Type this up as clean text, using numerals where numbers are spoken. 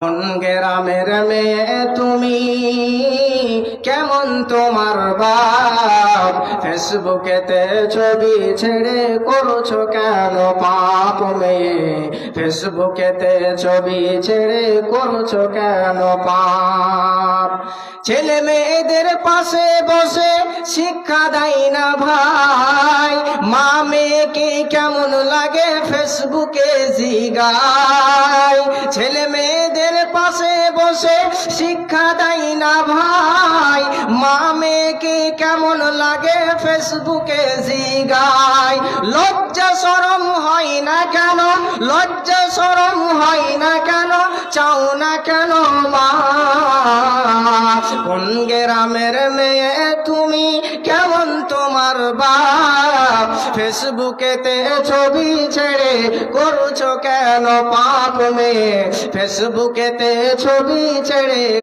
কোন গ্রামের মেয়ে তুমি, কেমন তোমার বাপ? ফেসবুকেতে ছবি ছেড়ে করছো কেন পাপ মেয়ে? ফেসবুকেতে ছবি ছেড়ে করছো কেন পাপ? ছেলে মেয়েদের পাশে বসে শিক্ষা দেয় না ভাই, মা মেয়েকে কেমন লাগে ফেসবুকে জিগায়। ছেলে মেয়েদের পাশে বসে শিক্ষা দেয় না ভাই, মা মেয়েকে কেমন লাগে ফেসবুকে জিগায়। লজ্জা শরম হয় না কেন? লজ্জা শরম হয় না কেন? চাও না কেন মা? কোন গ্রামের মেয়ে তুমি, কেমন তোমার বাপ? ফেসবুকেতে ছবি ছেড়ে করছো কেন পাপ মেয়ে? ফেসবুকেতে ছবি ছেড়ে